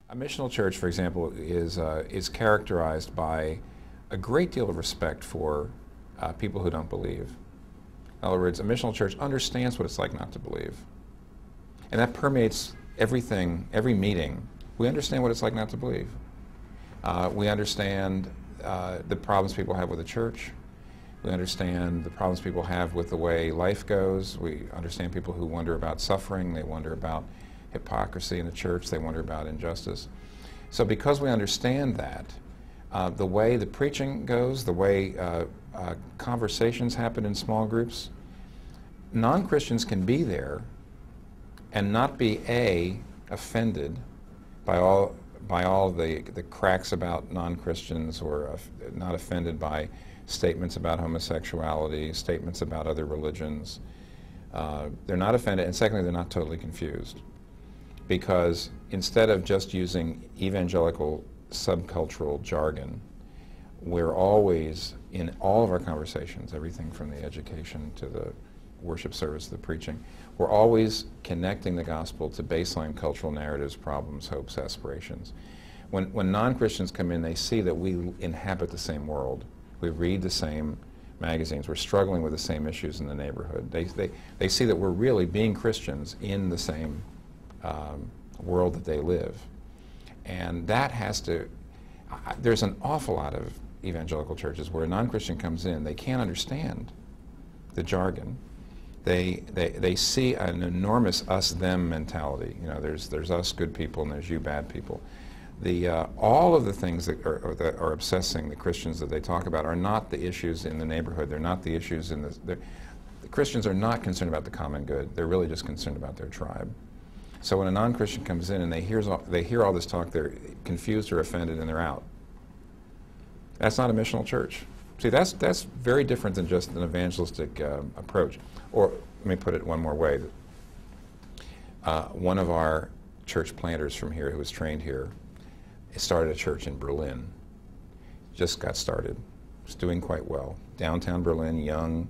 A missional church, for example, is characterized by a great deal of respect for people who don't believe. In other words, a missional church understands what it's like not to believe. And that permeates everything, every meeting. We understand what it's like not to believe. We understand the problems people have with the church. We understand the problems people have with the way life goes. We understand people who wonder about suffering. They wonder about hypocrisy in the church. They wonder about injustice. So because we understand that, the way the preaching goes, the way conversations happen in small groups, non-Christians can be there and not be offended by all the cracks about non-Christians, or not offended by statements about homosexuality, statements about other religions. They're not offended, and secondly, they're not totally confused. Because instead of just using evangelical subcultural jargon, we're always, in all of our conversations, everything from the education to the worship service to the preaching, we're always connecting the gospel to baseline cultural narratives, problems, hopes, aspirations. When non-Christians come in, they see that we inhabit the same world. We read the same magazines. We're struggling with the same issues in the neighborhood. They see that we're really being Christians in the same world that they live. And that has to, there's an awful lot of evangelical churches where a non-Christian comes in, they can't understand the jargon. They see an enormous us-them mentality. You know, there's us good people and there's you bad people. All of the things that are obsessing the Christians that they talk about are not the issues in the neighborhood. They're not the issues in the Christians are not concerned about the common good. They're really just concerned about their tribe. So when a non-Christian comes in and they hear all this talk, they're confused or offended and they're out. That's not a missional church. See, that's very different than just an evangelistic approach. Or let me put it one more way. One of our church planters from here who was trained here started a church in Berlin. Just got started. It's doing quite well. Downtown Berlin, young,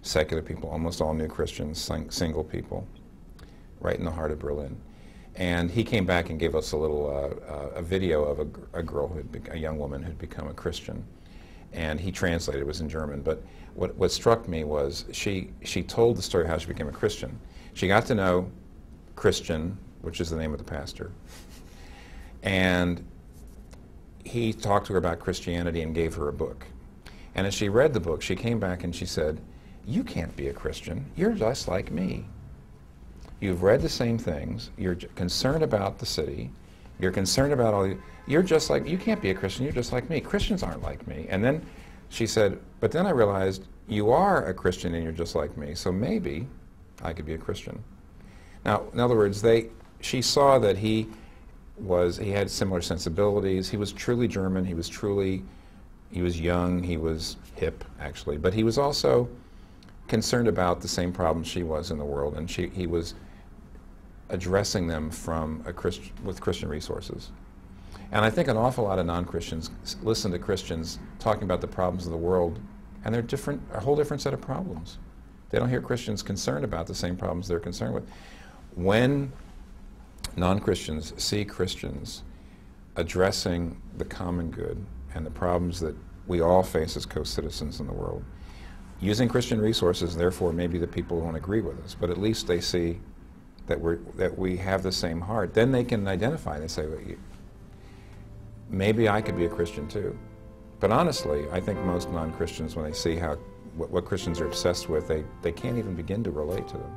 secular people, almost all new Christians, single people, right in the heart of Berlin. And he came back and gave us a little a video of a girl, a young woman who'd become a Christian. And he translated, it was in German, but what struck me was she told the story of how she became a Christian. She got to know Christian, which is the name of the pastor, and he talked to her about Christianity and gave her a book. And as she read the book, she came back and she said, "You can't be a Christian. You're just like me. You've read the same things. You're concerned about the city. You're concerned about all the... You're just like... You can't be a Christian. You're just like me. Christians aren't like me." And then she said, "But then I realized you are a Christian and you're just like me, so maybe I could be a Christian." Now, in other words, she saw that he had similar sensibilities. He was truly German. He was young. He was hip, actually. But he was also concerned about the same problems she was in the world, and he was addressing them with Christian resources. And I think an awful lot of non-Christians listen to Christians talking about the problems of the world, and they're a whole different set of problems. They don't hear Christians concerned about the same problems they're concerned with. When non-Christians see Christians addressing the common good and the problems that we all face as co-citizens in the world, using Christian resources, therefore maybe the people won't agree with us, but at least they see that we have the same heart. Then they can identify. They say, well, maybe I could be a Christian too. But honestly, I think most non-Christians, when they see what Christians are obsessed with, they can't even begin to relate to them.